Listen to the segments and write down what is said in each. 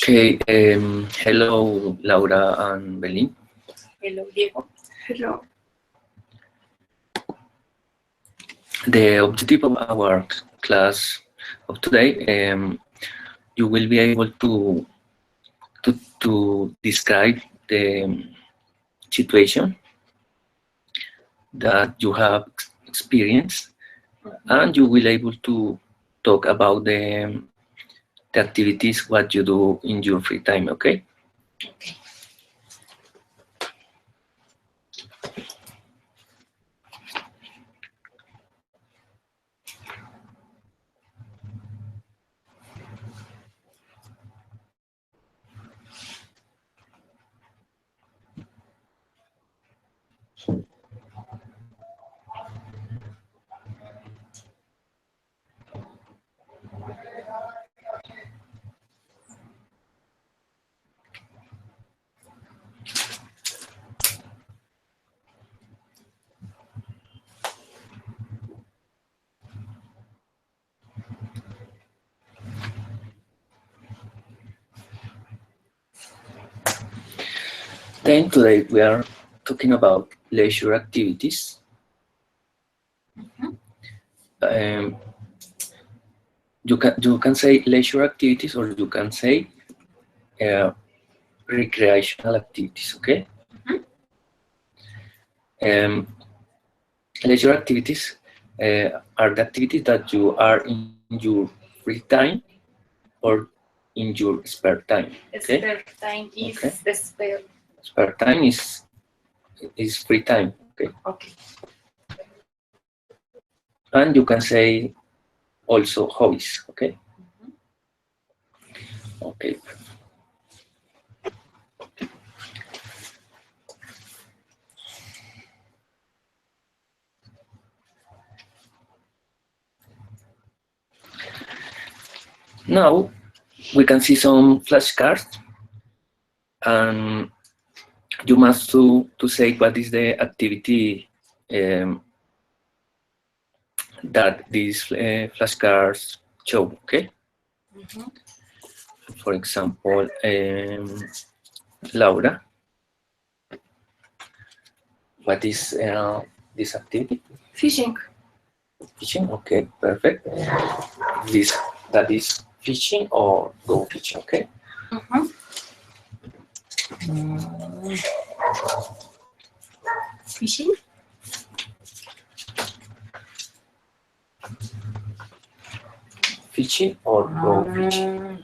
Okay, hello Laura and Belin. Hello, Diego. Hello. The objective of our class of today, you will be able to describe the situation that you have experienced, and you will able to talk about the activities what you do in your free time. Okay. Okay. Then today we are talking about leisure activities. You can say leisure activities, or you can say recreational activities. Okay. Leisure activities are the activities that you are in your free time or in your spare time. Okay? Spare time is okay. the spare. Spare time is free time. Okay. Okay. And you can say also hobbies. Okay. Okay. Now we can see some flashcards, and you must to say what is the activity that these flashcards show. Okay. For example, Laura, what is this activity? Fishing. Fishing. Okay, perfect. That is fishing or go fishing. Okay. Fishing. Fishing or go fishing.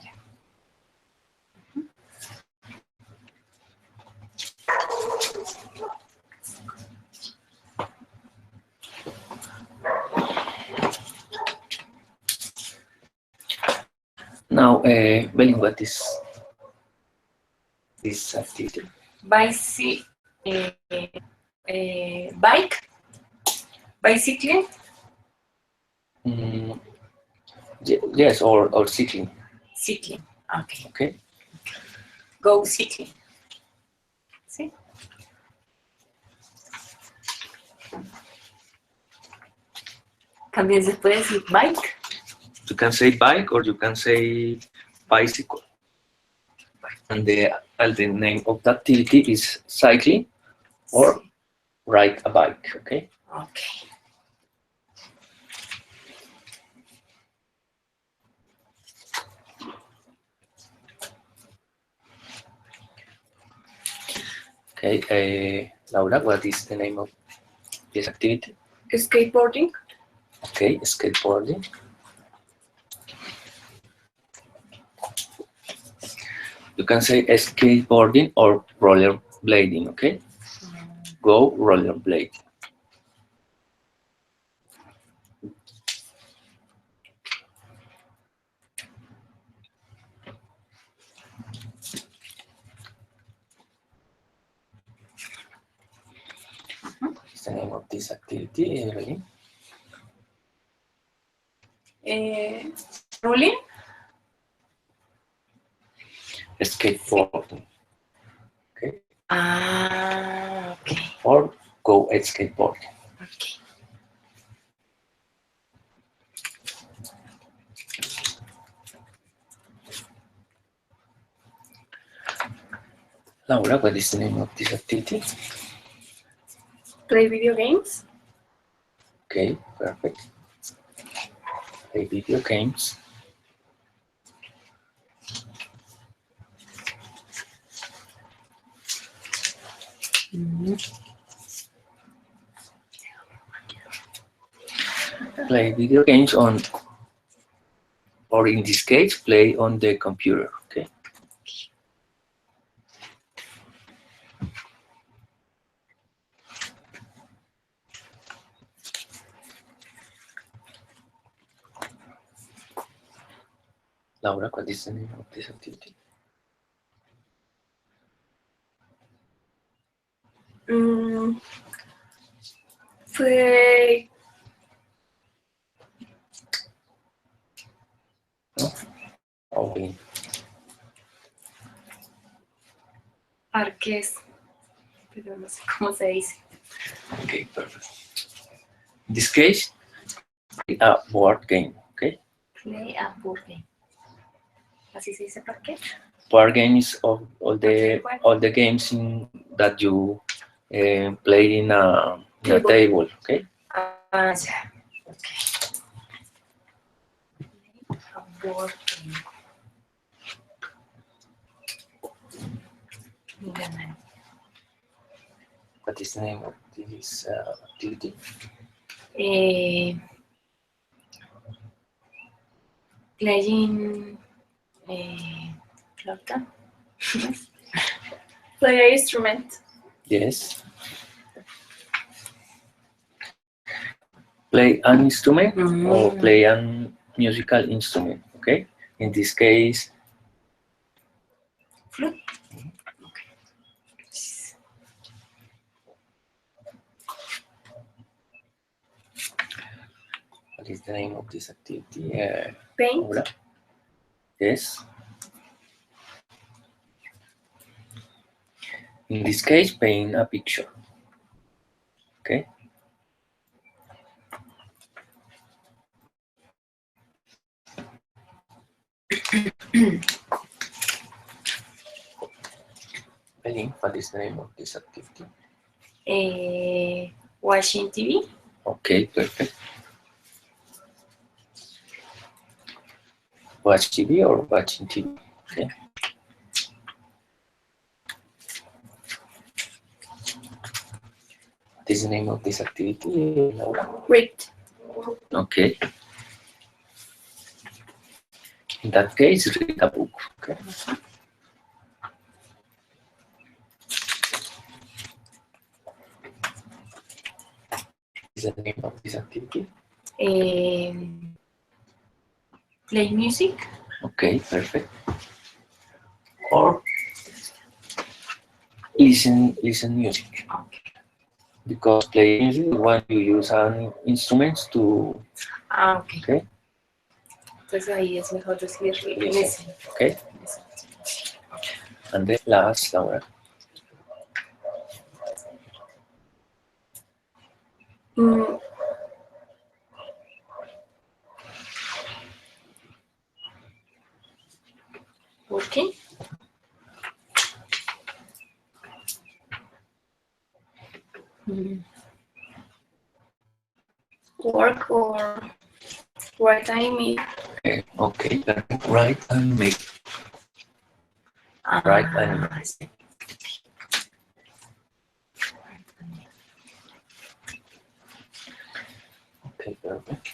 Now, Belin, what is this activity? Bike. Bicycling. Yes, or cycling. Cycling. Okay. Okay. Go cycling. ¿Sí? También se puede decir bike. You can say bike or you can say bicycle. And the name of the activity is cycling or ride a bike. Okay. Okay. Okay. Laura, what is the name of this activity? Skateboarding. Okay, skateboarding. You can say skateboarding or rollerblading. Okay. Go rollerblade. What's the name of this activity, Evelyn? Rolling. Skateboarding. Okay. Okay. Or go skateboarding. Okay. Laura, what is the name of this activity? Play video games. Okay, perfect. Play video games. Play video games on, or in this case, play on the computer. Okay. Laura, what is the name of this activity? Play. Okay. Arques. Pero no sé cómo se dice. Okay, perfect. In this case, a board game. Okay. Play a board game. ¿Así se dice parque? Board game is all the games that you play in a table. Okay. Ah, ya. Okay. A board game. Ganan. What is the name of this activity? Playing. Flauta. Play an instrument. Yes. Play an instrument or play a musical instrument. Okay. In this case, Flute. what is the name of this activity? Paint. Laura? Yes. In this case, paint a picture. Okay. Eileen, what is the name of this activity? Watching TV. Okay, perfect. Watch TV or watching TV? Okay. What is the name of this activity, Laura? Read. Okay. In that case, read a book. Okay. What is the name of this activity? Play music. Okay, perfect. Or listen music. Okay. Because play music when you use an instruments to. Ah, okay. Okay. Entonces ahí es mejor decir Listen. listen. Okay. And the last, Laura. Working. Work or write time. Okay. Right and make. Right and make. Okay, perfect.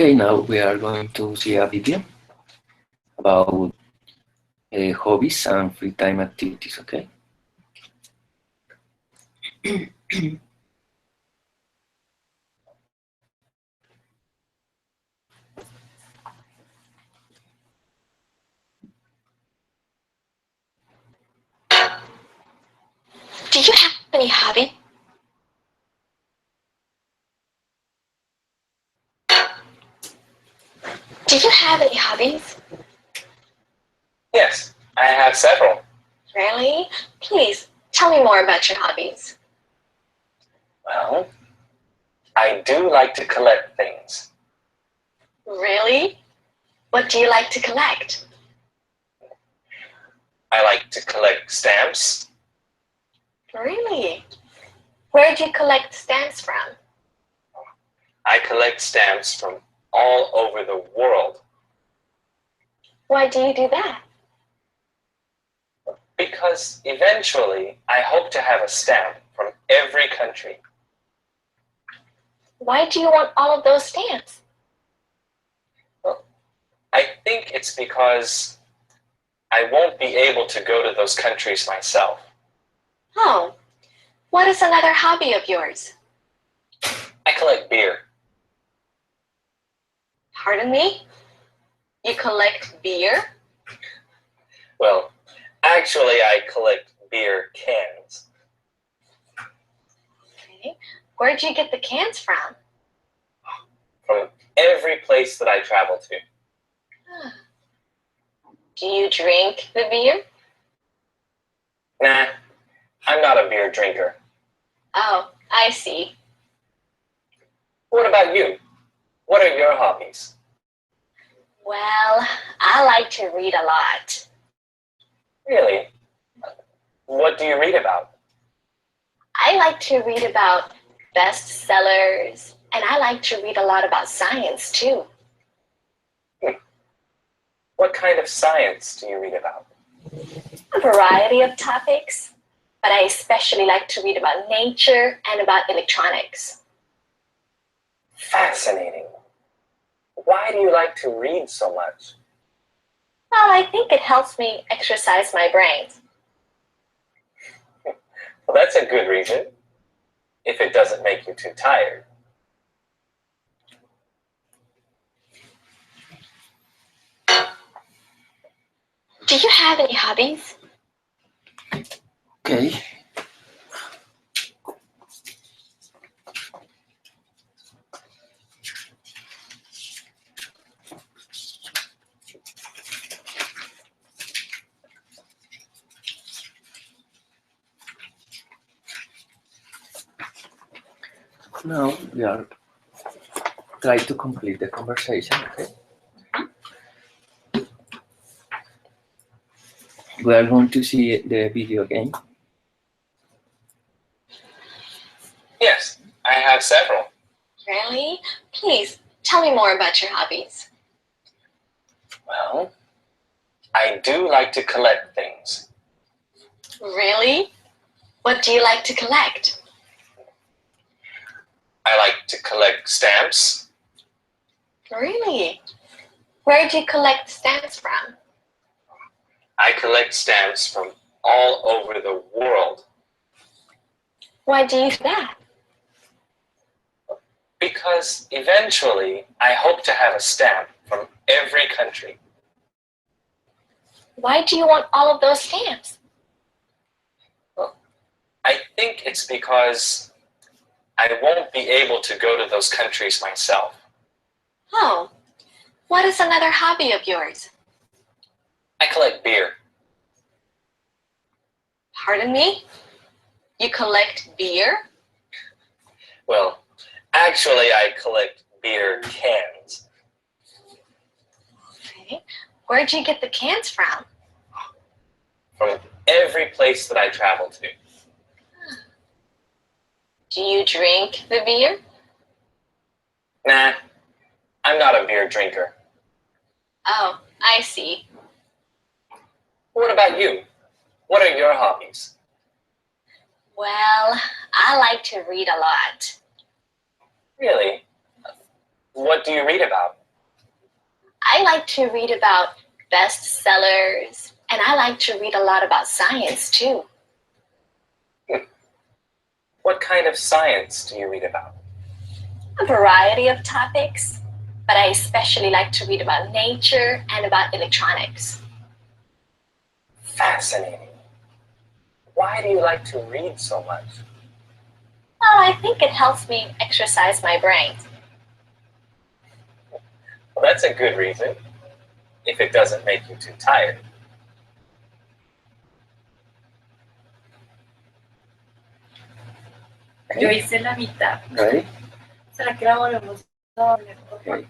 Okay, now we are going to see a video about hobbies and free time activities, okay? Do you have any hobby? Do you have any hobbies? Yes, I have several. Really? Please, tell me more about your hobbies. Well, I do like to collect things. Really? What do you like to collect? I like to collect stamps. Really? Where do you collect stamps from? I collect stamps from all over the world Why do you do that? because eventually I hope to have a stamp from every country. Why do you want all of those stamps? I think it's because I won't be able to go to those countries myself. Oh, what is another hobby of yours? I collect beer. Pardon me? You collect beer? Well, actually I collect beer cans. Okay. Where do you get the cans from? From every place that I travel to. Do you drink the beer? Nah, I'm not a beer drinker. Oh, I see. What about you? What are your hobbies? Well, I like to read a lot. Really? What do you read about? I like to read about bestsellers, and I like to read a lot about science too. What kind of science do you read about? A variety of topics, but I especially like to read about nature and about electronics. Fascinating. Why do you like to read so much? Well, I think it helps me exercise my brain. Well, that's a good reason, if it doesn't make you too tired. Do you have any hobbies? Okay. Now we are trying to complete the conversation, okay? We are going to see the video again. Yes, I have several. Really? Please, tell me more about your hobbies. Well, I do like to collect things. Really? What do you like to collect? I like to collect stamps. Really? Where do you collect stamps from? I collect stamps from all over the world Why do you do that? because eventually I hope to have a stamp from every country. Why do you want all of those stamps? I think it's because I won't be able to go to those countries myself. Oh, what is another hobby of yours? I collect beer. Pardon me? You collect beer? Well, actually I collect beer cans. Okay. Where do you get the cans from? From every place that I travel to. Do you drink the beer? Nah, I'm not a beer drinker. Oh, I see. What about you? What are your hobbies? Well, I like to read a lot. Really? What do you read about? I like to read about bestsellers, and I like to read a lot about science too. What kind of science do you read about? A variety of topics, but I especially like to read about nature and about electronics. Fascinating. Why do you like to read so much? Well, I think it helps me exercise my brain. Well, that's a good reason, if it doesn't make you too tired. Yo hice la mitad. Ready? ¿Será que la volvemos a poner? Okay.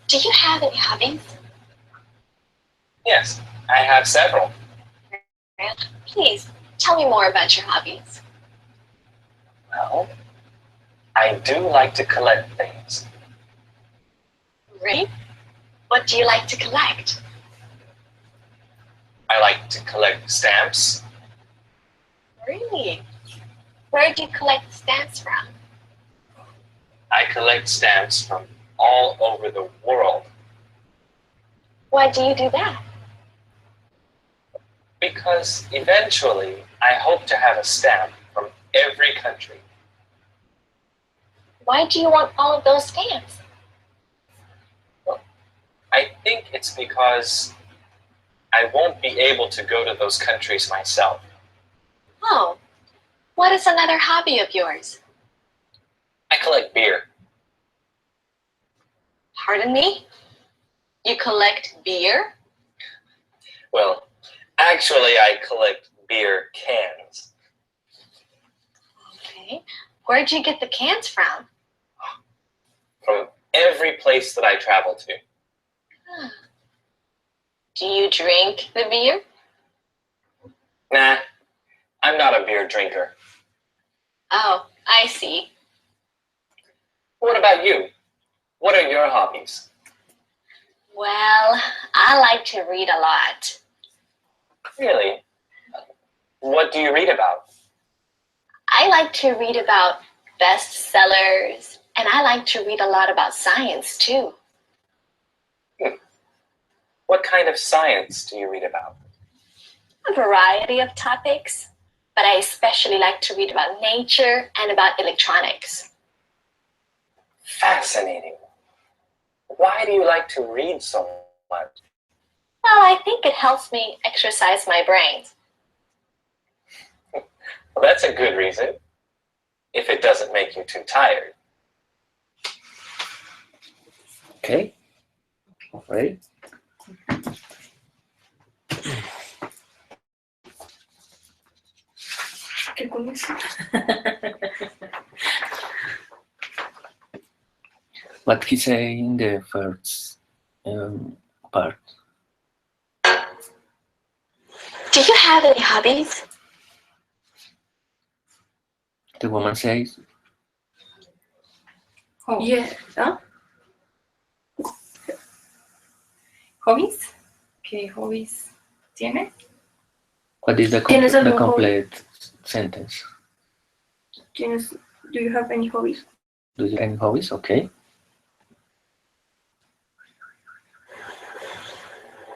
Do you have any hobbies? Yes, I have several. Please, tell me more about your hobbies. Well, I do like to collect things. Really? What do you like to collect? I like to collect stamps. Really? Where do you collect stamps from? I collect stamps from all over the world Why do you do that? because eventually I hope to have a stamp from every country. Why do you want all of those stamps? I think it's because I won't be able to go to those countries myself. Oh, what is another hobby of yours? I collect beer. Pardon me? You collect beer? Well, actually, I collect beer cans. Okay. Where'd you get the cans from? From every place that I travel to. Do you drink the beer? Nah, I'm not a beer drinker. Oh, I see. What about you? What are your hobbies? Well, I like to read a lot. Really? What do you read about? I like to read about bestsellers, and I like to read a lot about science too. What kind of science do you read about? A variety of topics, but I especially like to read about nature and about electronics. Fascinating. Why do you like to read so much? Well, I think it helps me exercise my brain. Well, that's a good reason, if it doesn't make you too tired. Okay. Ready? ¿Qué con eso? What he say in the first part? Do you have any hobbies? The woman says, Yeah. ¿Ah? ¿Hobbies? ¿Qué hobbies tiene? what is the, ¿Tienes the algún complete sentence? Do you have any hobbies? Do you have any hobbies? Okay.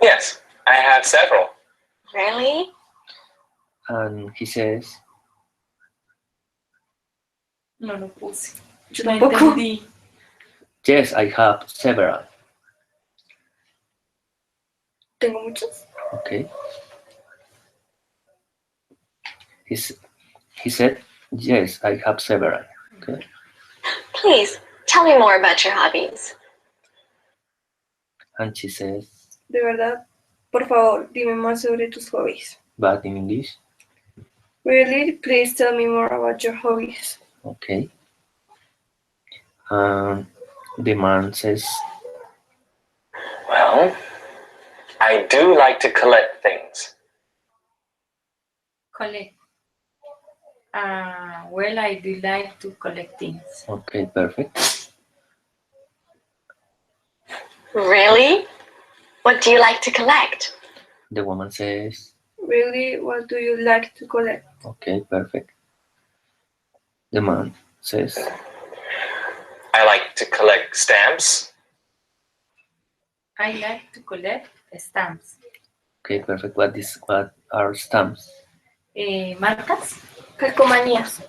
Yes, I have several. Really? And he says, No lo puse. Yo No tampoco. entendí. yes, I have several. Tengo muchos. Okay. He said, yes, I have several. Okay. Please, tell me more about your hobbies. And she says, De verdad, por favor, dime más sobre tus hobbies. but in English. Really? Please tell me more about your hobbies. Okay. The man says, Well, I do like to collect things. Collect. Well, I do like to collect things. okay, perfect. Really? What do you like to collect? The woman says, Really? What do you like to collect? okay, perfect. The man says, I like to collect stamps. I like to collect stamps. Okay, perfect. What are stamps? Marcas. Calcomanías.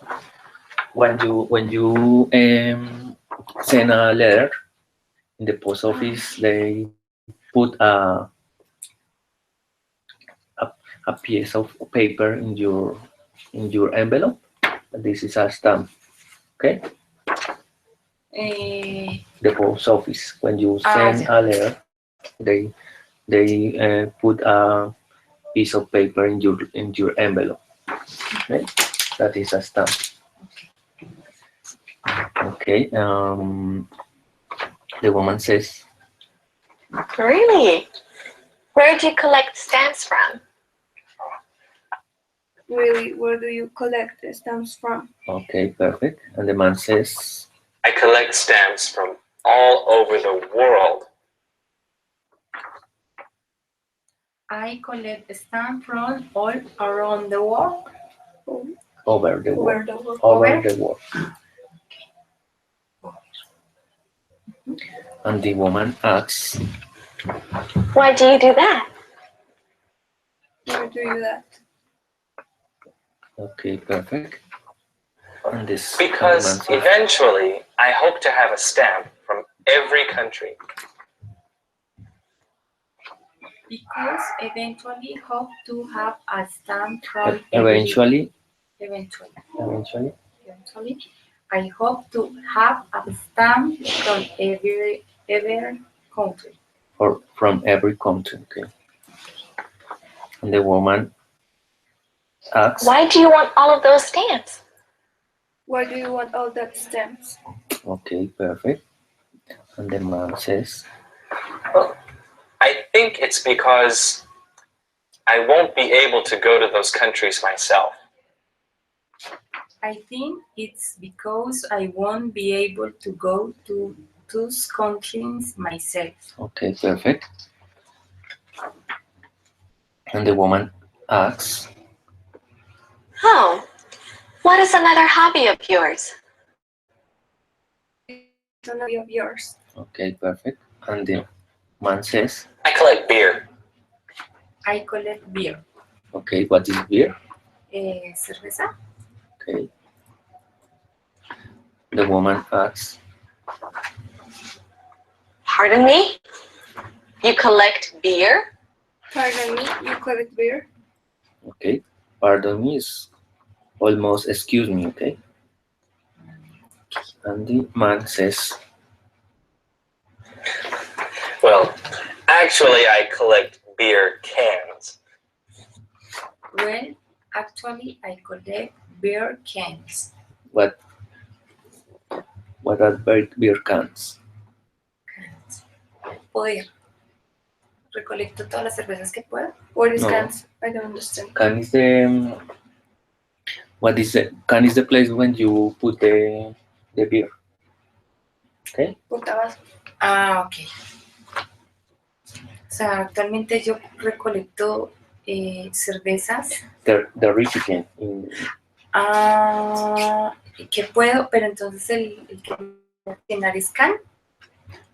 When you send a letter in the post office, they put a piece of paper in your envelope. This is a stamp. Okay. The post office, when you send a letter, they put a piece of paper in your envelope. Okay, that is a stamp. Okay. The woman says, Really? Where do you collect stamps from? Really, where do you collect the stamps from? okay, perfect. And the man says, I collect stamps from all over the world. I collect stamps from all around the world. over the Over world. the world. Over the world. And the woman asks, Why do you do that? Where do you do that? okay, perfect. And this Because man says, eventually, I hope to have a stamp from every country. Because eventually hope to have a stamp from eventually, eventually, I hope to have a stamp from every country. or from every country. Okay. And the woman asks, Why do you want all of those stamps? Why do you want all that stamps? okay, perfect. And the man says, Well, I think it's because I won't be able to go to those countries myself. I think it's because I won't be able to go to those countries myself. okay, perfect. And the woman asks, Oh, what is another hobby of yours? It's none of yours. okay, perfect. And the man says, I collect beer. I collect beer. okay, what is beer? Cerveza. Okay. The woman asks, Pardon me? You collect beer? Pardon me, you collect beer? okay, pardon me is almost excuse me, okay? And the man says, Well, actually, I collect beer cans. Well, actually, I collect beer cans. what are beer cans? Poder. Recolecto todas las cervezas que puedo. What is No. cans? I don't understand. Can is the what is the can is the place when you put the beer? Okay. Putabas. Ah, ok. O sea, actualmente yo recolecto cervezas. The recipient in Que puedo, pero entonces el que llenar es can.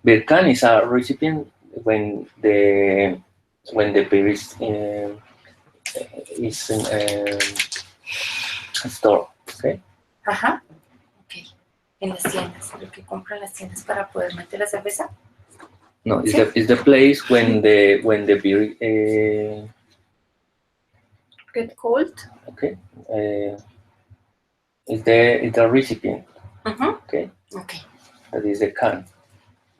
beer can is a recipient when the beer is in a store. Okay. Ajá. Ok. En las tiendas, lo que compran las tiendas para poder meter la cerveza. No, it's the place when the beer Get cold. okay. It's the recipient. Okay. Ok. That is the can.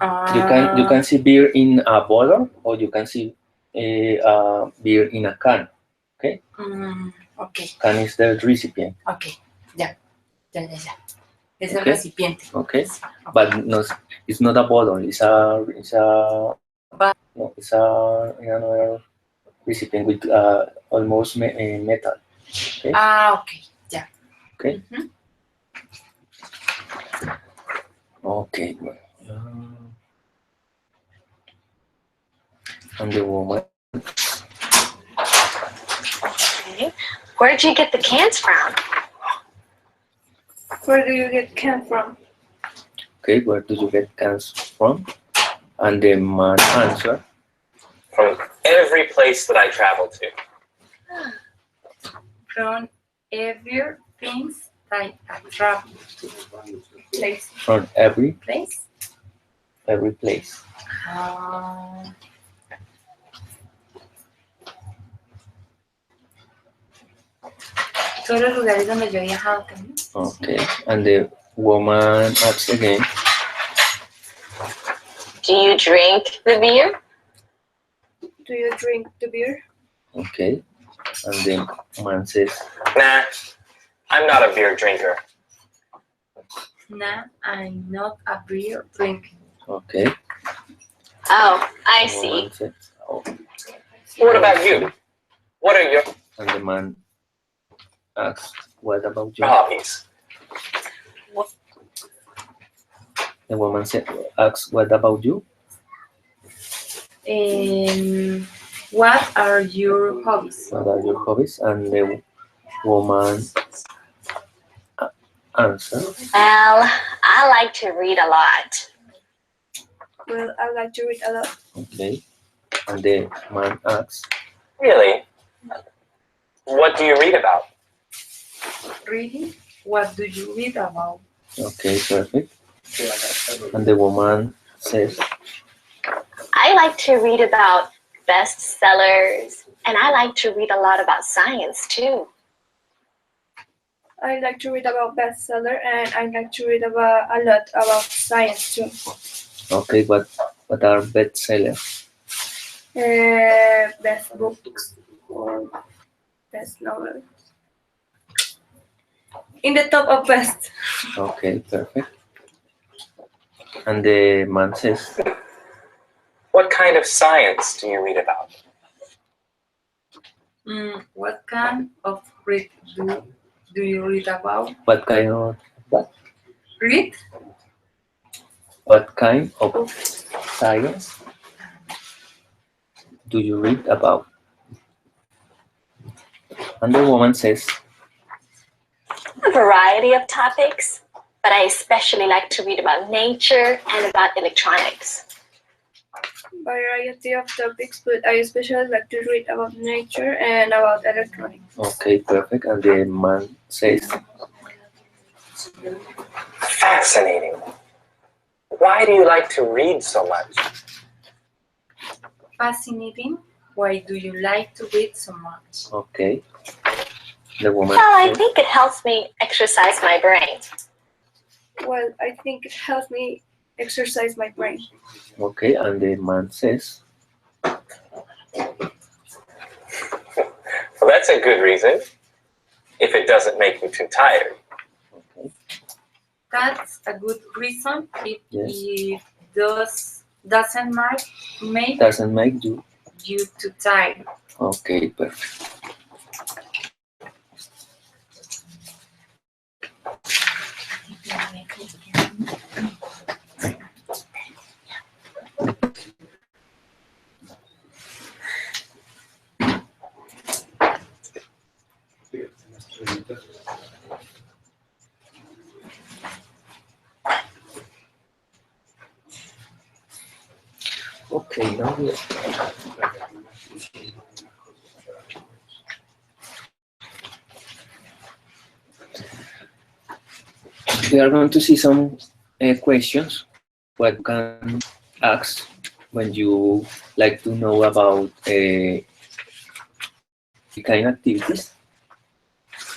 Ah, You can see beer in a bottle or you can see beer in a can. Okay. ok, Can is the recipient. ok. Ya. Es el Okay. recipiente. Okay. But no, it's not a bottle. It's a another recipient with almost metal. Okay. Ah, ok. Ya. Okay. Ujú. Okay. And the woman. Okay. Where do you get the cans from? Where do you get can from? Okay, where do you get cans from? And the man answer, From every place that I travel to. From every things that I travel to. Place. from every Place. place. Todos los lugares donde yo he viajado también. Okay, and the woman asks again, Do you drink the beer? Do you drink the beer? okay, and the man says, Nah, I'm not a beer drinker. Nah, I'm not a beer drinker. okay. Oh, I The see. woman says, oh. What about you? What are your And the man asks, what about you? hobbies? The woman asks, what about you? What are your hobbies? What are your hobbies? And the woman answers, Well, I like to read a lot. Well, I like to read a lot. okay. And the man asks, Really? What do you read about? Reading? What do you read about? okay, perfect. And the woman says, I like to read about bestsellers, and I like to read a lot about science too. I like to read about bestseller, and I like to read about a lot about science too. okay, what are bestsellers? Best books or best novel. In the top of best. Okay, perfect. And the man says, What kind of science do you read about? What kind of read do you read about? what kind of Read? what kind of science do you read about? And the woman says, A variety of topics, but I especially like to read about nature and about electronics. Variety of topics, but I especially like to read about nature and about electronics. okay, perfect. And the man says, Fascinating. Why do you like to read so much? Fascinating. Why do you like to read so much? okay. The woman Well, I says, think it helps me exercise my brain. Well, I think it helps me exercise my brain. okay. And the man says, Well, that's a good reason. If it doesn't make you too tired. okay, That's a good reason if Yes. it doesn't make doesn't make you. you too tired. Okay, perfect. Okay, now we are going to see some questions what you can ask when you like to know about kind of activities.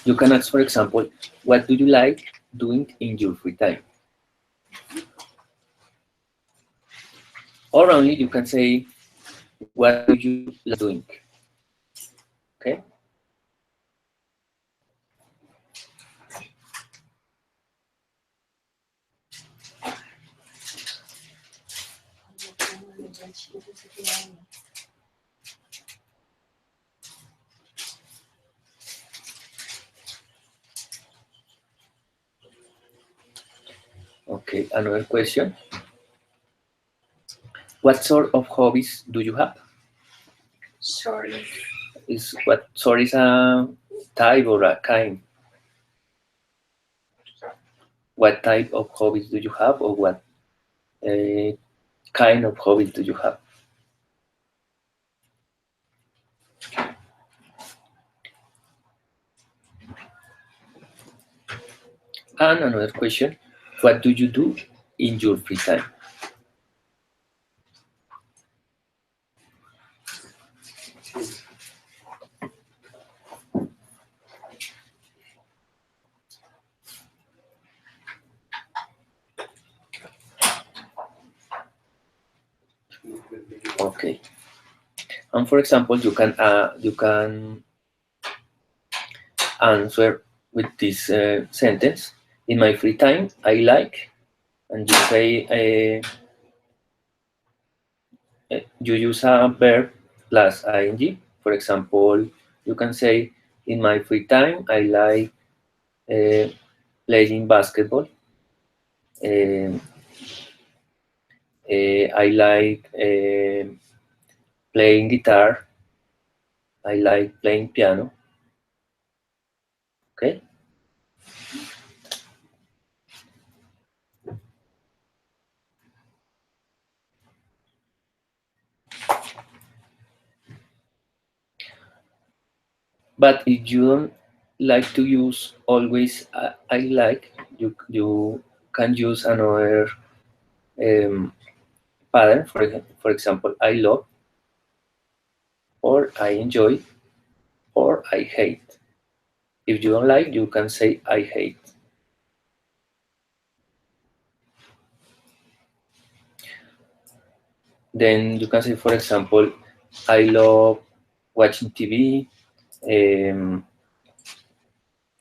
You can ask, for example, what do you like doing in your free time? Or only you can say, what do you like doing? Okay? Okay, another question. What sort of hobbies do you have? Sorry. What sort is a type or a kind? what type of hobbies do you have, or what kind of hobbies do you have? And another question, what do you do in your free time? Okay. And for example, you can answer with this sentence. In my free time, I like, and you say you use a verb plus ing. For example, you can say, in my free time, I like playing basketball. I like playing guitar. I like playing piano. Okay. But if you don't like to use always I like, you can use another um, pattern. For example, I love, or I enjoy, or I hate. If you don't like, you can say I hate. Then you can say, for example, I love watching TV. Um,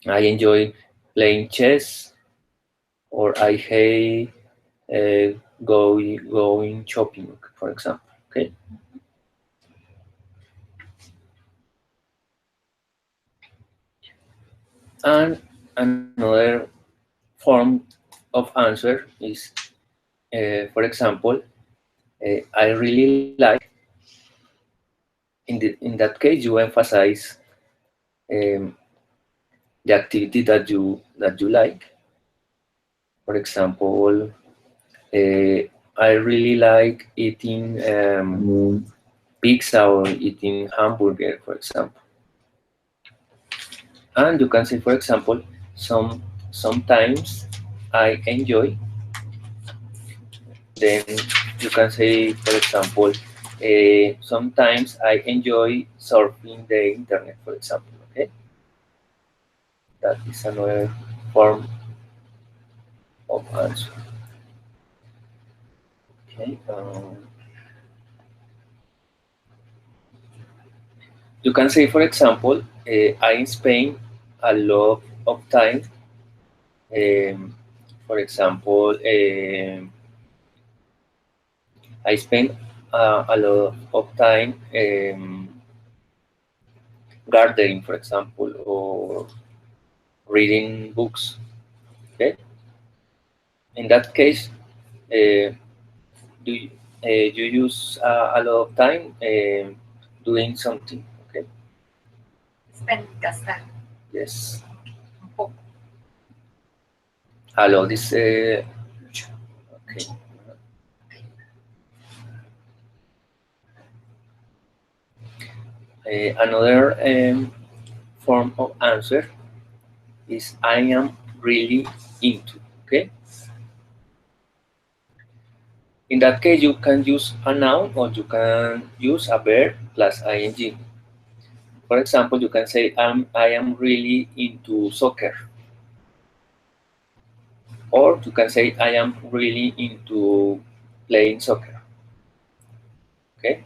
I enjoy playing chess, or I hate going shopping, for example. Okay. And another form of answer is, for example, I really like. In that case, you emphasize um, the activity that you like. For example, I really like eating pizza or eating hamburger, for example. And you can say, for example, sometimes I enjoy. Then you can say, for example, sometimes I enjoy surfing the internet, for example. Okay, that is another form of answer. Okay, you can say, for example, I spend a lot of time. For example, I spend a lot of time gardening, for example, or reading books. Okay, in that case, do you, you use a lot of time doing something? Okay. Spend gastar. Yes. Un poco. A lot is okay. Another form of answer is I am really into. Okay. In that case, you can use a noun, or you can use a verb plus ing. For example, you can say I am really into soccer, or you can say I am really into playing soccer. Okay.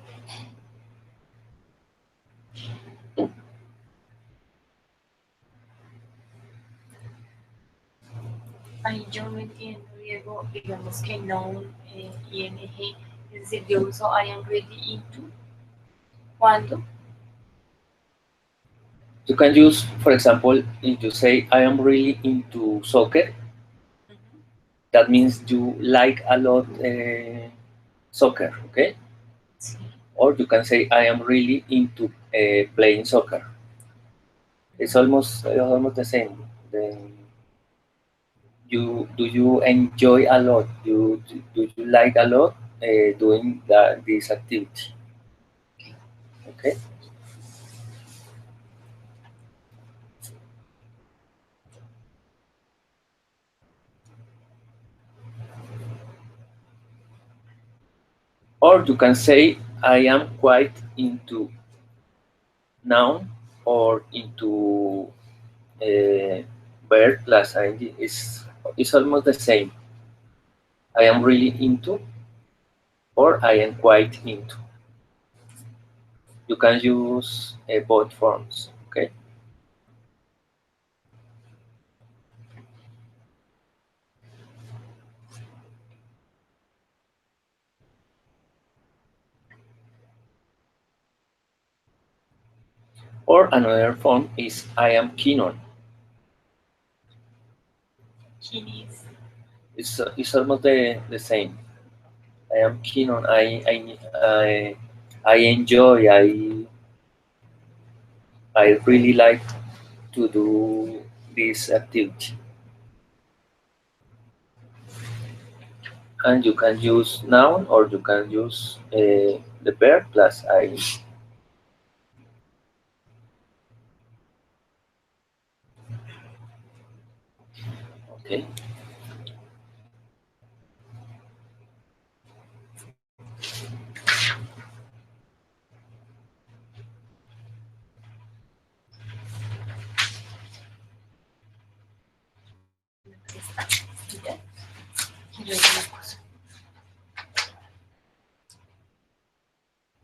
Ay, yo no entiendo, Diego, digamos que no, ing, es decir, yo uso I am really into. ¿Cuándo? You can use, for example, if you say I am really into soccer, that means you like a lot soccer, okay? Sí. Or you can say I am really into playing soccer. It's almost the same. do you enjoy a lot? Do you like a lot doing this activity? Okay. Or you can say I am quite into noun or into verb plus ing. It's almost the same. I am really into or I am quite into. You can use both forms. Okay. Or another form is I am keen on. Keen is. It's almost the same. I am keen on. I enjoy. I really like to do this activity. And you can use noun or you can use the verb plus I. Okay.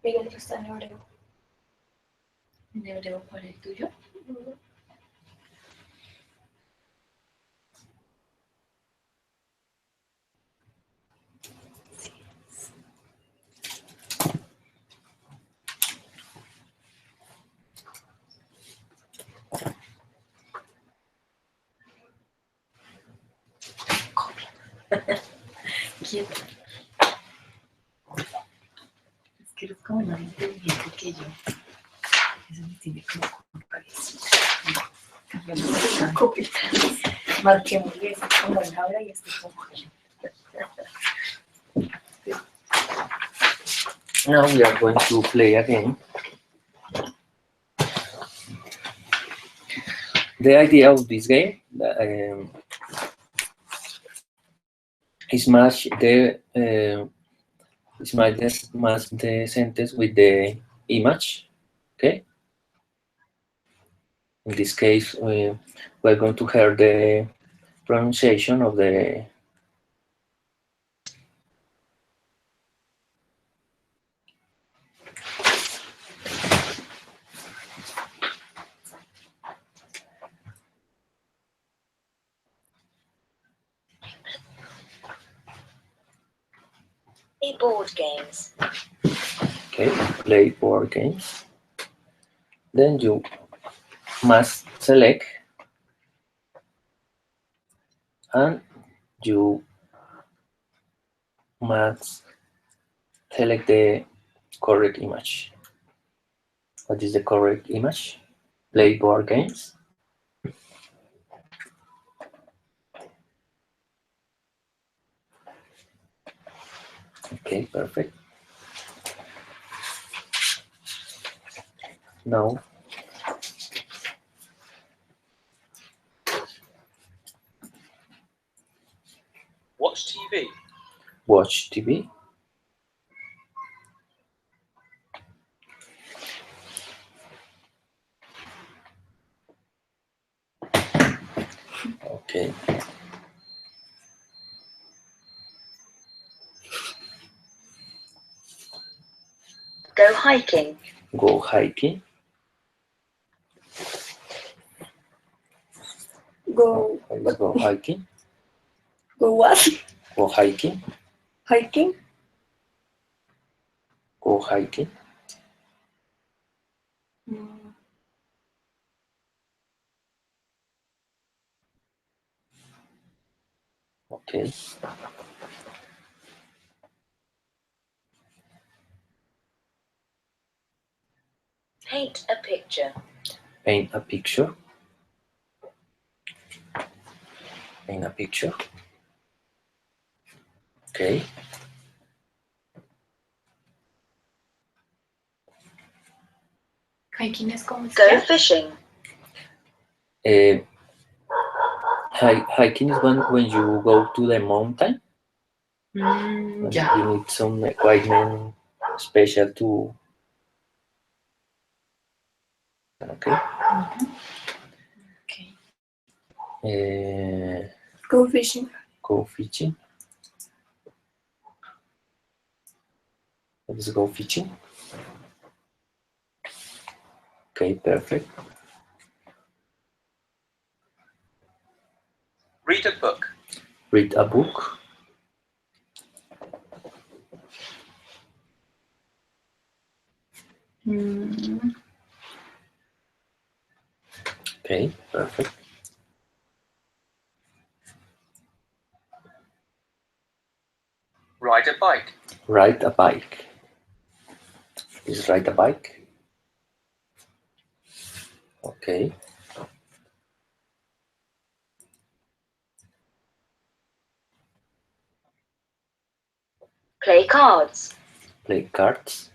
Miguel está en hebreo. ¿En hebreo cuál es el tuyo? Quieto. Es que eres como más inteligente que yo. Eso me tiene como con cabeza. Cambiamos de copia. Marquemos eso como en Laura y esto como yo. Now we are going to play again. The idea of this game is match the sentence with the image. Okay. In this case, we're going to hear the pronunciation of the Board games. okay, play board games. Then you must select and you must select the correct image. What is the correct image? Play board games. Okay, perfect. Now Watch TV. watch TV. Okay. Go hiking. Go hiking. Go. Let's go hiking. Go what? Go hiking. Hiking. Go hiking. Okay. Paint a picture. Paint a picture. in a picture. Okay. Hiking es como Go fishing. Hiking is when you go to the mountain. And ya. you need some equipment special to. Okay. Okay. Go fishing. Go fishing. Let's go fishing. Okay, perfect. Read a book. Read a book. Okay, perfect. Ride a bike. Ride a bike. Is ride a bike. Okay. Play cards. Play cards.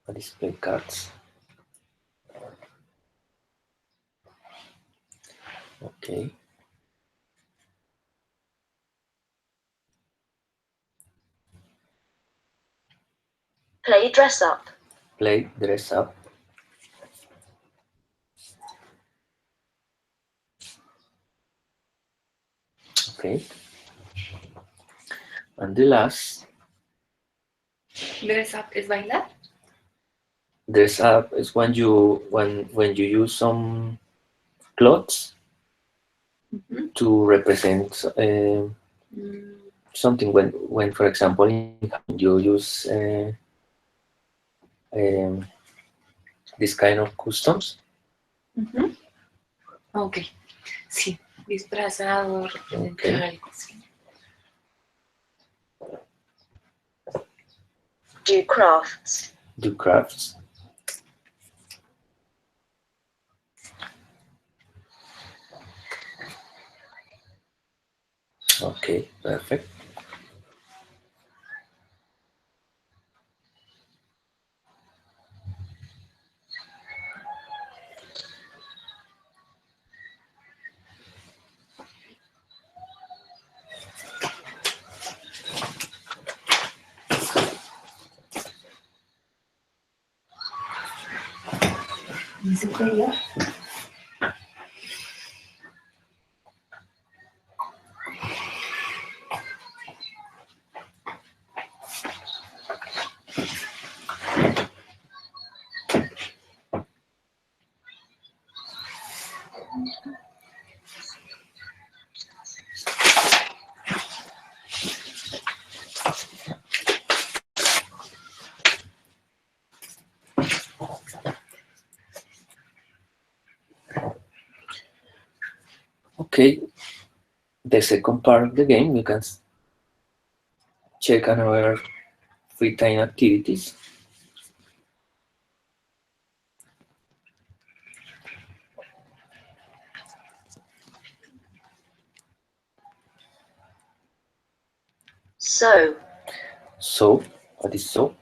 What is play cards? Okay. Play dress up. Play dress up. Okay. And the last, Dress up es bailar. dress up is when you use some clothes to represent something. When for example you use this kind of customs. Ok. Sí. Disfrazado, representar Okay. algo, sí. Do crafts. Do crafts. Okay, perfect. ¿Y superior? Okay, the second part of the game, you can check another free time activities. So. So, what is so?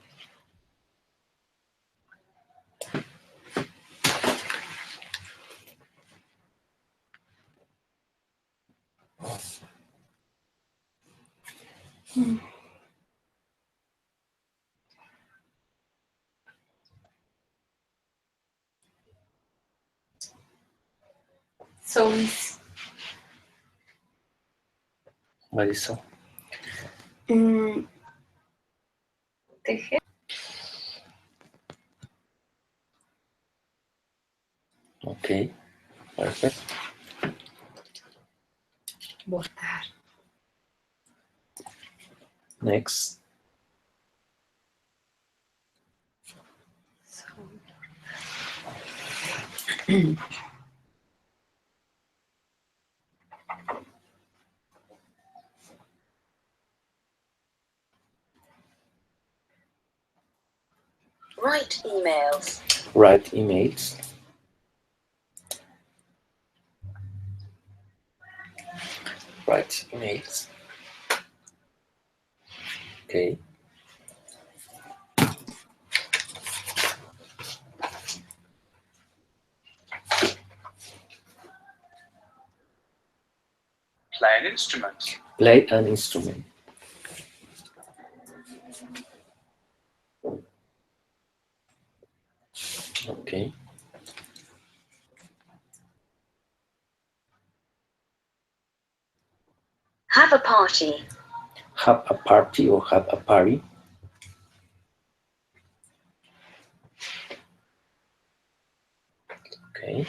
So is What is so? tejer. Okay, perfect. Bordar. Next. So. Write emails. Write emails. write emails. Okay. Play an instrument. Play an instrument. Okay. Have a party. Have a party or have a party. Okay.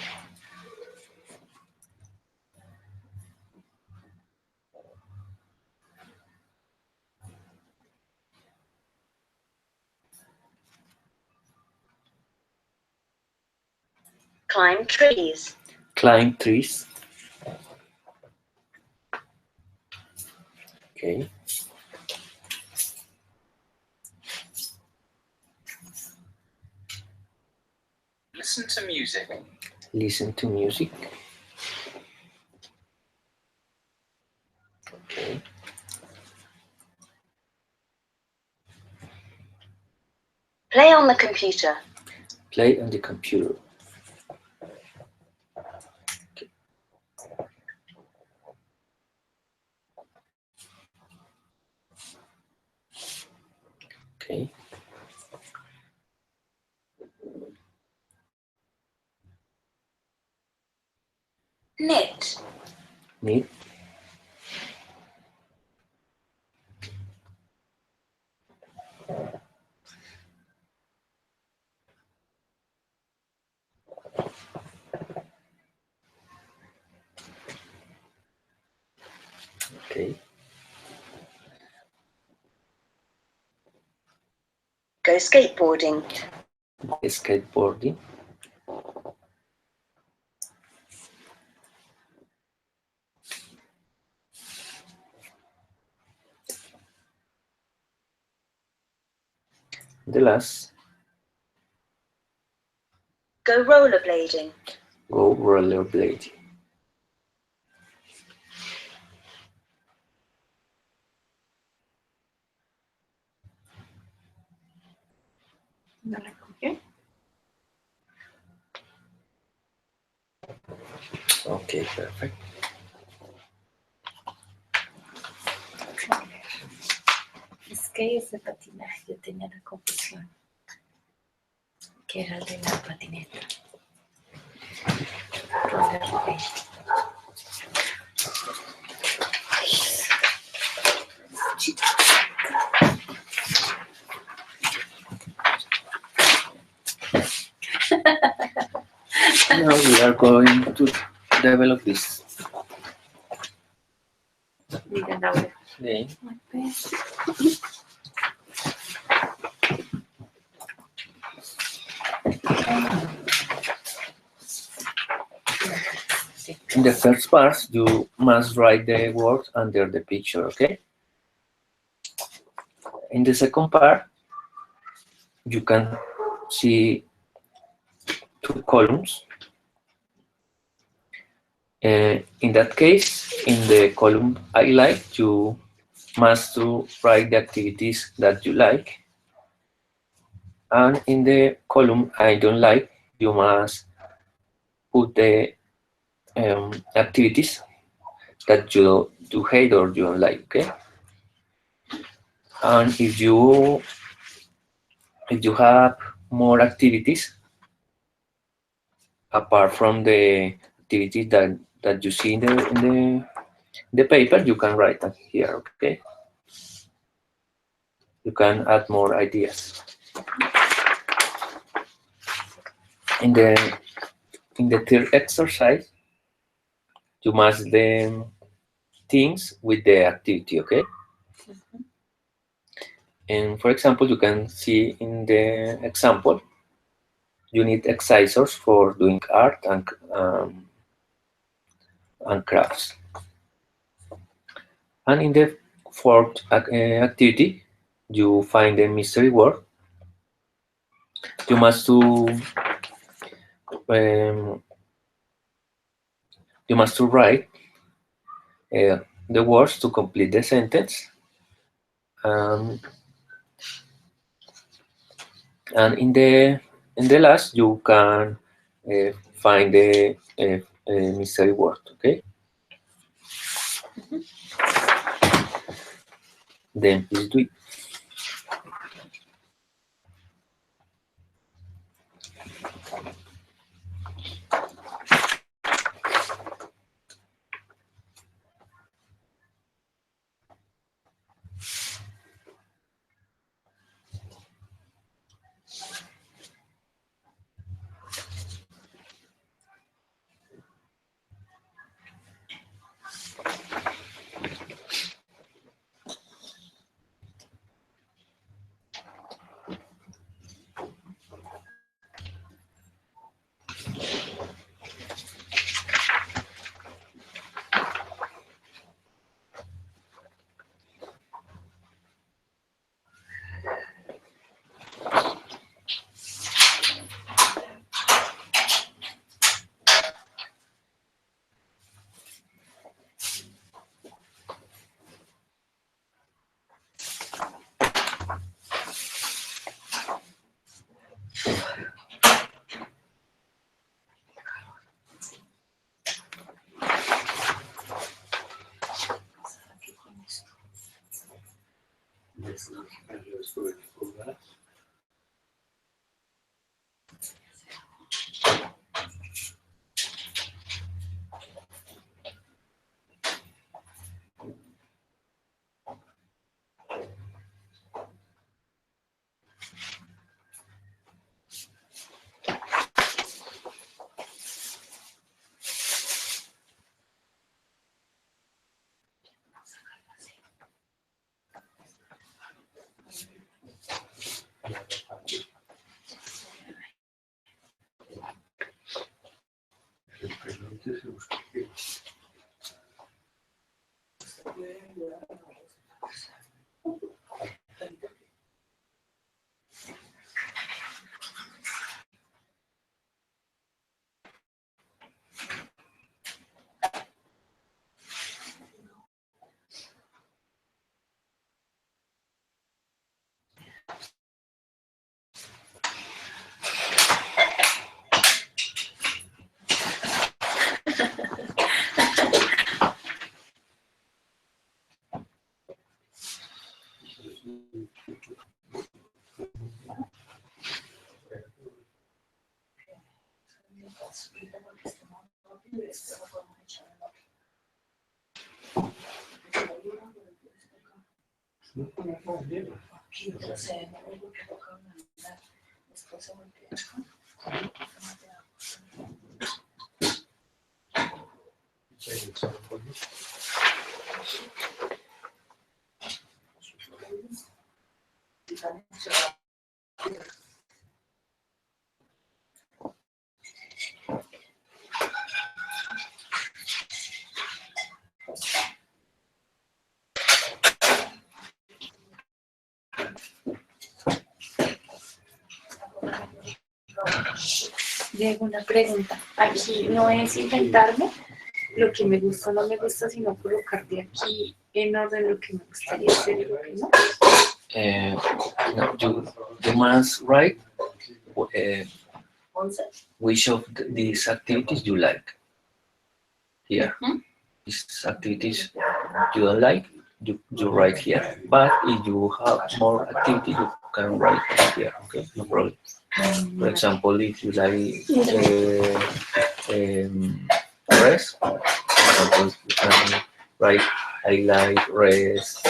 Climb trees. Climb trees. Okay. Listen to music. Listen to music. Okay. Play on the computer. Play on the computer. Okay. Knit. Knit. Okay. Go skateboarding. Skateboarding. The last. Go rollerblading. Go rollerblading. No la copié. Okay, perfect. A ver. Es que ese patinaje yo tenía la confusión, que era el de la patineta. Rollerblade. Now we are going to develop this. Digan ahora. Okay. In the first part, you must write the words under the picture, okay? In the second part, you can see two columns. In that case, in the column I like, you must to write the activities that you like. And in the column I don't like, you must put the activities that you hate or you don't like, okay? And if you have more activities apart from the activities that you see in the paper, you can write them here, okay? You can add more ideas. In the third exercise, you must the things with the activity, okay? And for example, you can see in the example, you need exercises for doing art and crafts. And in the fourth activity, you find a mystery word. You must write the words to complete the sentence. And in the last, you can find the mystery word. Okay. Then please do it. Diego, una pregunta. Aquí no es inventarme lo que me gusta o no me gusta, sino colocar de aquí en orden lo que me gustaría hacer y lo que no. No, you must write which of these activities you like. Here, these activities you don't like, you write here. But if you have more activities, you can write here. Okay, no problem. For example, if you like rest, for example, you can write I like rest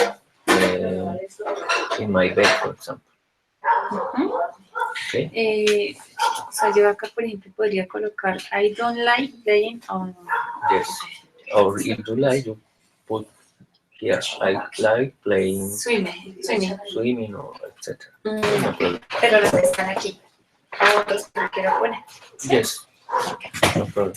in my bed, for example. Okay. O sea, yo acá, por ejemplo, podría colocar I don't like playing on... Yes. Or if you like, you put here I like playing swimming or etc. No problem. Pero los que están aquí, a otros que no quiero poner. Yes. No problem.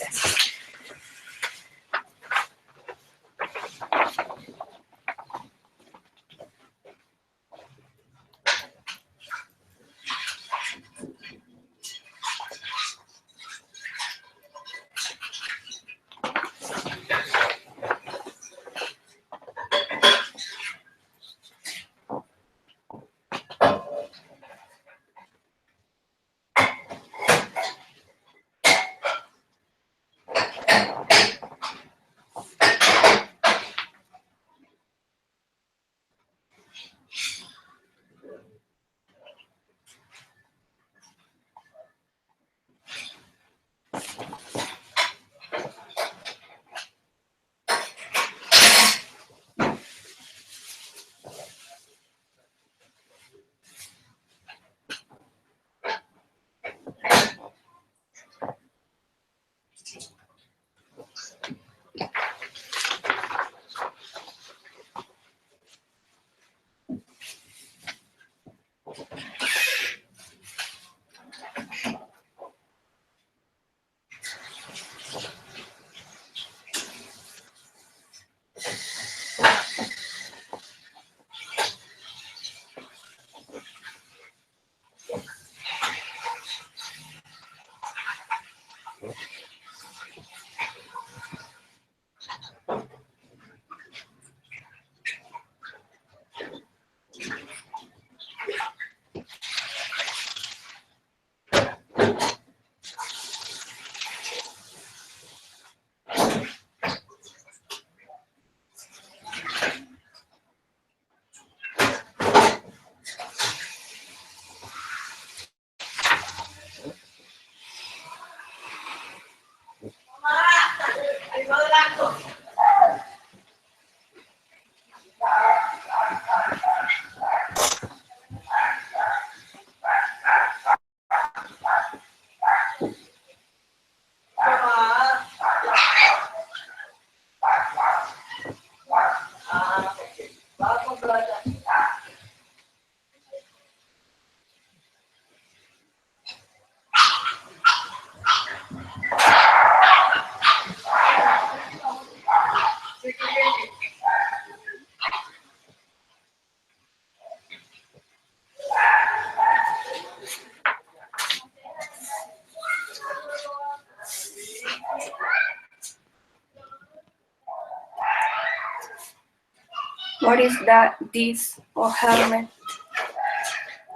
What is that? This or helmet?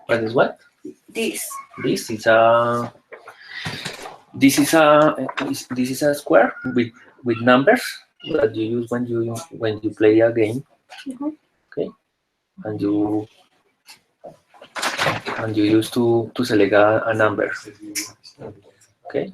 What is what? This. This is a square with numbers that you use when you play a game. Okay, and you use to select a number. Okay.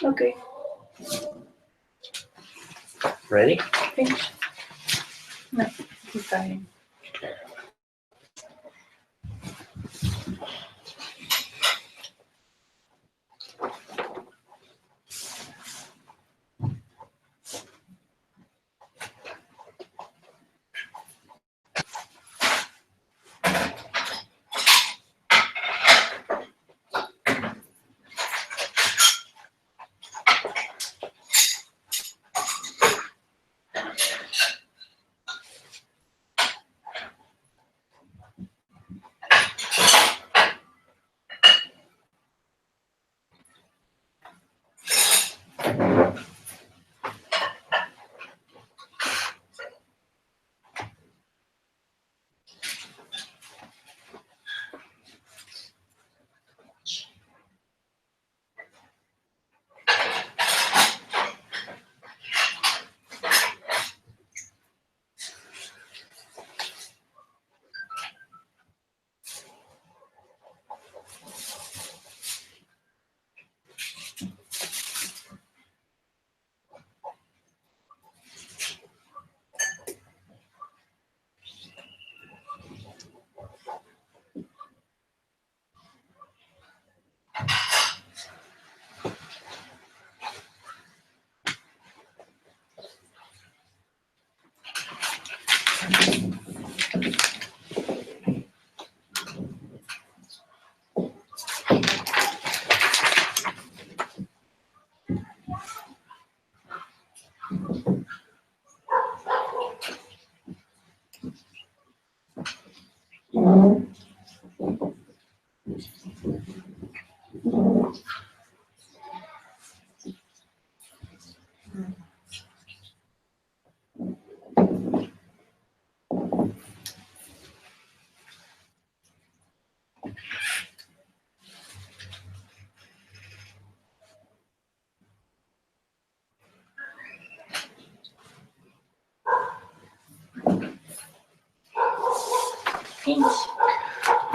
Okay. Ready? Finish. Está bien.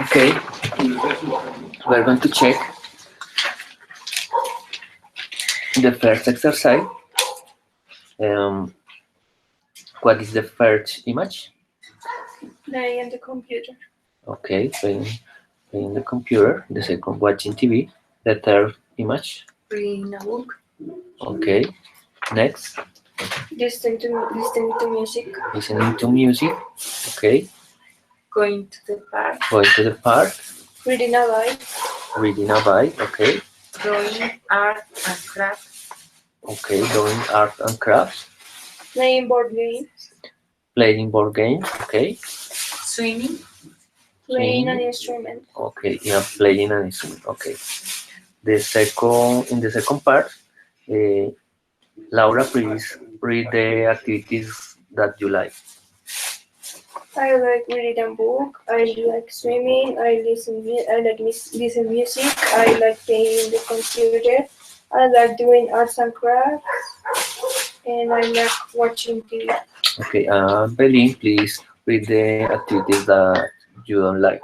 Okay. we're going to check the first exercise. What is the first image? Play on the computer. Okay, playing the computer. The second, watching TV. The third image. Reading a book. Okay. Next, Listening to music. listening to music. Okay. Going to the park. Going to the park. Reading a bike. Reading a bike. Okay. Drawing art and crafts. Okay. Doing art and crafts. Playing board games. Playing board games. Okay. Swimming. Playing an instrument. Okay. Yeah, playing an instrument. Okay. In the second part, Laura, please read the activities that you like. I like reading a book. I like swimming. I like listen music. I like playing the computer. I like doing arts and crafts. And I like watching TV. Okay. Belin, please read the activities that you don't like.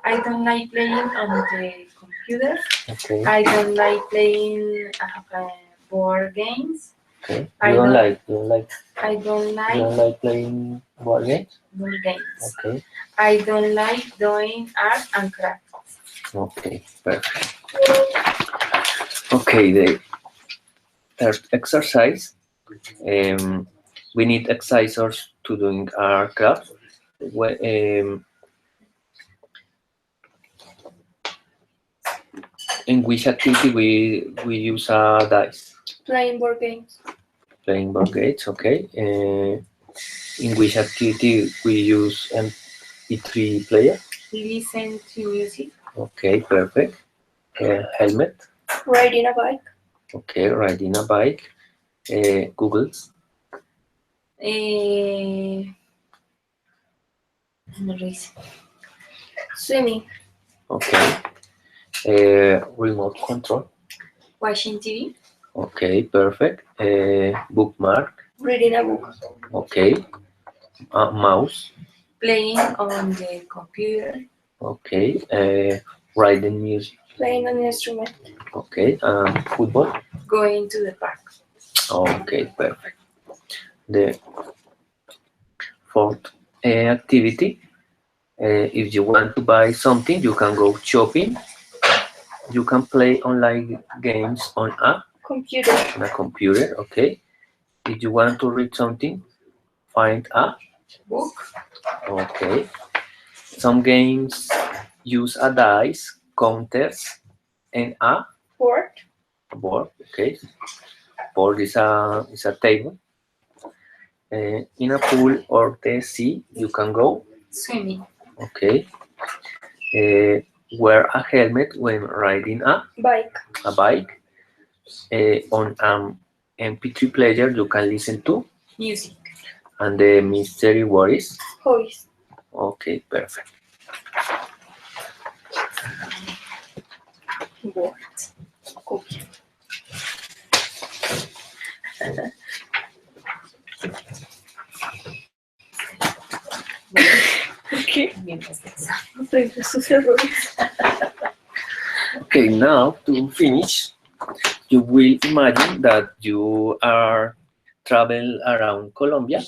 I don't like playing on the computer. Okay. I don't like playing board games. Okay. I You don't don't- like. I don't You like don't like playing board games. board games. Okay. I don't like doing art and crafts. Okay. Perfect. Okay. The third exercise. We need exercisers to doing our craft. In which activity we use a dice? Playing board games. Playing board games. Okay. In which activity we use MP3 player? Listen to music. Okay. Perfect. Helmet. Riding a bike. Okay. Riding a bike. Google. Swimming. Okay. Remote control. Watching TV. Okay, perfect. Bookmark. Reading a book. Okay. Mouse. Playing on the computer. Okay. Writing music. Playing an instrument. Okay. Football. Going to the park. Okay, perfect. The fourth activity. If you want to buy something, you can go shopping. You can play online games on a computer. Okay. If you want to read something, find a Book. Okay. Some games use a dice, counters, and a Board. board. Okay. Board is a table. In a pool or the sea, you can go. Swimming. Okay. Wear a helmet when riding a Bike. bike. On an MP3 player, you can listen to. Music. And the mystery word is. Hobbies. Okay, perfect. Board. Copia. Okay. Aprende sus errores. Okay, now to finish, you will imagine that you are travel around Colombia,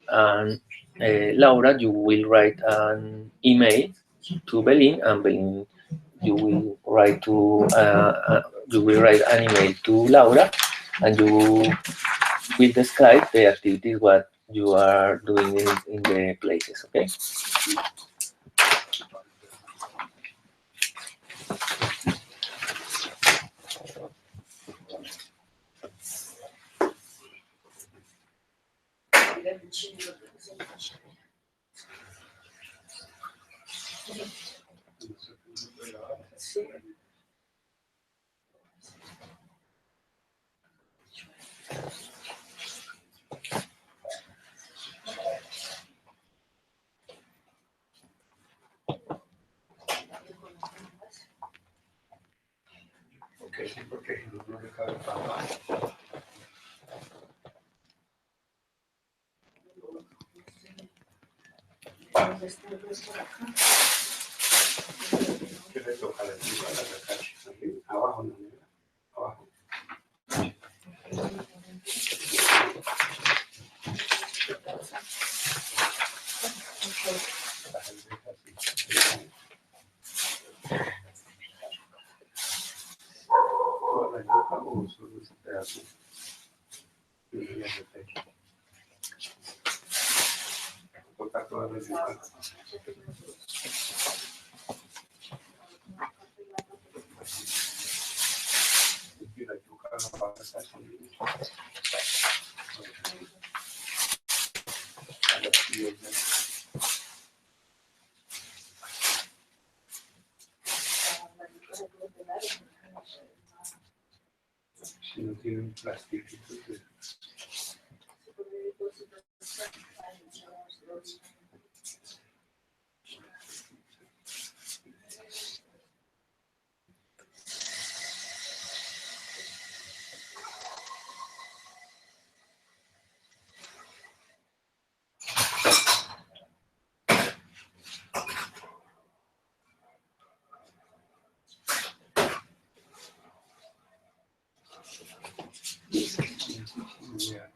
and Laura, you will write an email to Belin, and Belin, you will write an email to Laura, and you will describe the activities what you are doing in the places. Okay. ¿Qué le toca a la chica? La cacacha. Aquí, abajo, no, mira. Abajo. ¿Toda la yuca o solo ese pedazo? Y ya se techo. Toca toda la yuca. Y la yuca la va a sacar conmigo. Si no tienen plástico, pues, ya,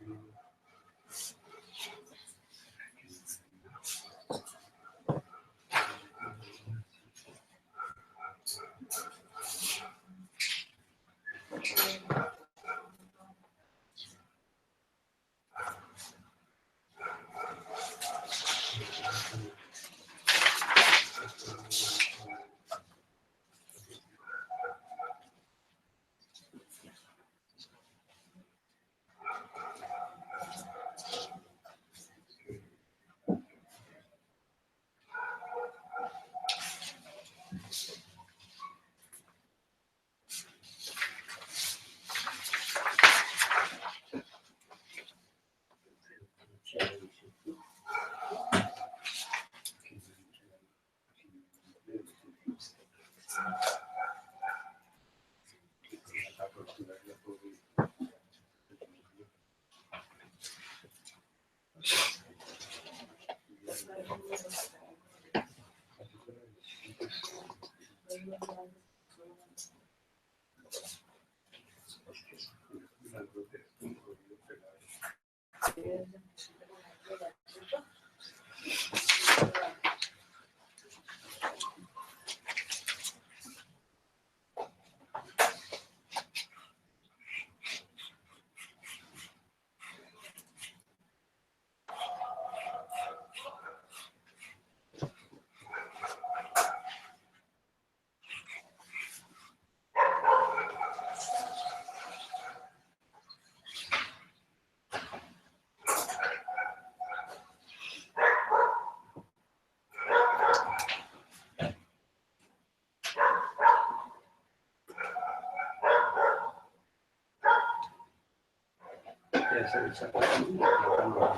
ya se desata aquí, apretando.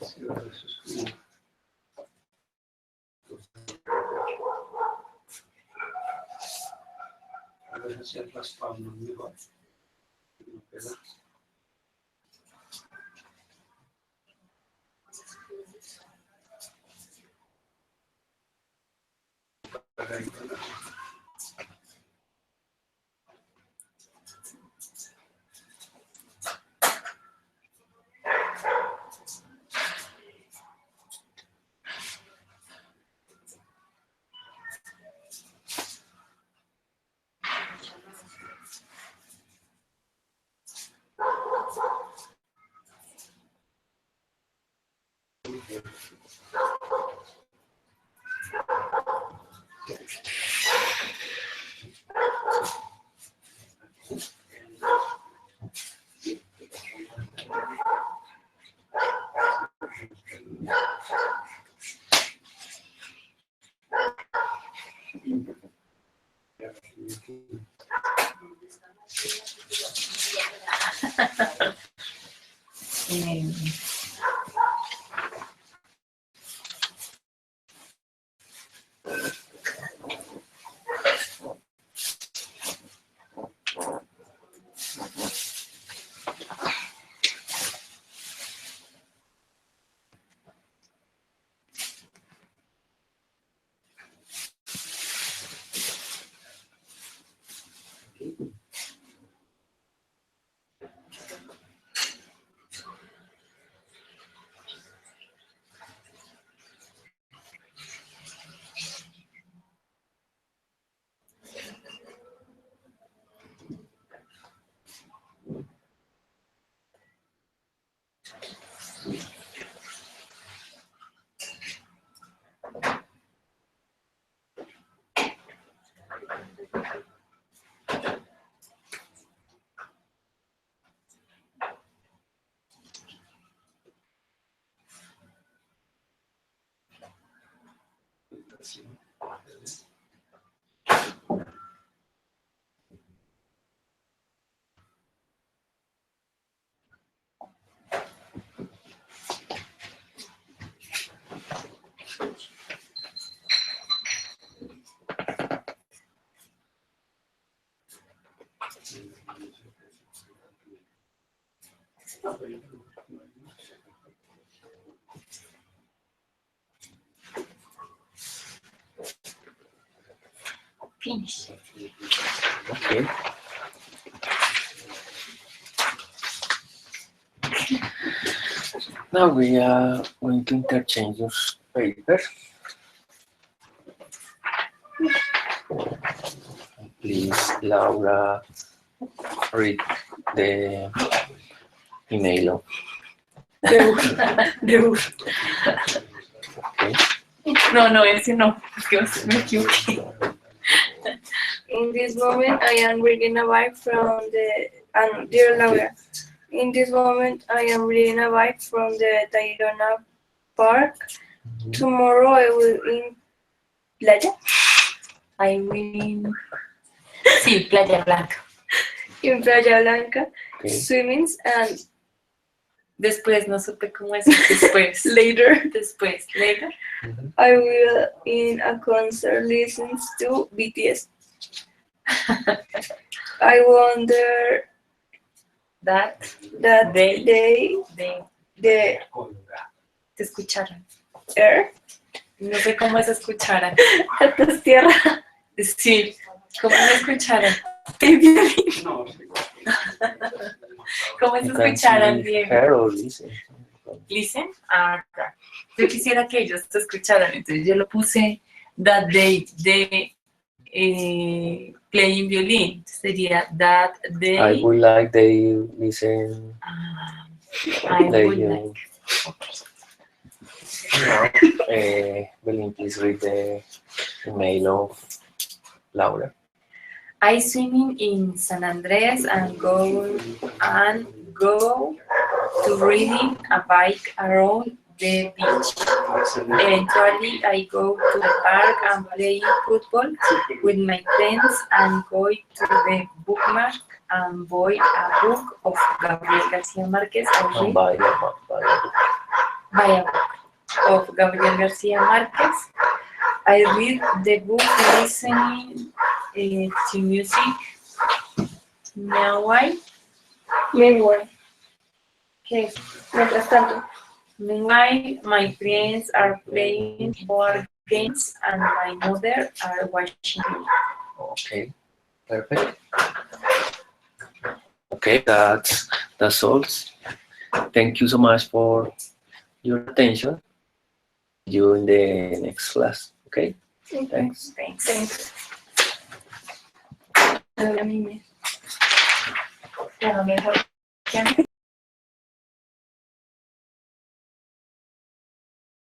Sí, ahora eso es como- a ver si el raspado no es mejor. No queda. Para ahí, para ahí. Finish. Okay. Now we are going to interchange those papers. Please, Laura, read the email. Okay. No, ese no, porque me equivoqué. In this moment, I am reading a bike from the dear Laura. In this moment, I am reading a bike from the Tayrona Park. Tomorrow, I will in Playa. I will. Sí, Playa Blanca. In Playa Blanca, Okay. swimmings and Después, no supe cómo es. Después. later, Después. Later. I will in a concert listens to BTS. I wonder That that They- they te the escucharon. air No sé cómo es escucharan. estas tierra Sí, ¿cómo me escucharan? el violín. ¿Cómo se You can escucharan, see Diego? her or listen. Listen. Ah, ya. Yo quisiera que ellos te escucharan, entonces yo lo puse that they playing violin. Sería that they. I would like they listen. I They, would like. Okay. Now, Belén, please read the email of Laura. I swimming in San Andres and go to riding a bike around the beach. Eventually, I go to the park and playing football with my friends and go to the bookmark and buy a book of Gabriel Garcia Marquez. I read Bye. buy a book of Gabriel Garcia Marquez. I read the book listening to music. Meanwhile, Okay. mientras tanto, Meanwhile, my friends are playing board games and my mother are watching me. Okay, perfect. Okay, that's all. Thank you so much for your attention. See you in the next class. Okay, thanks. thanks. Claro, mejor.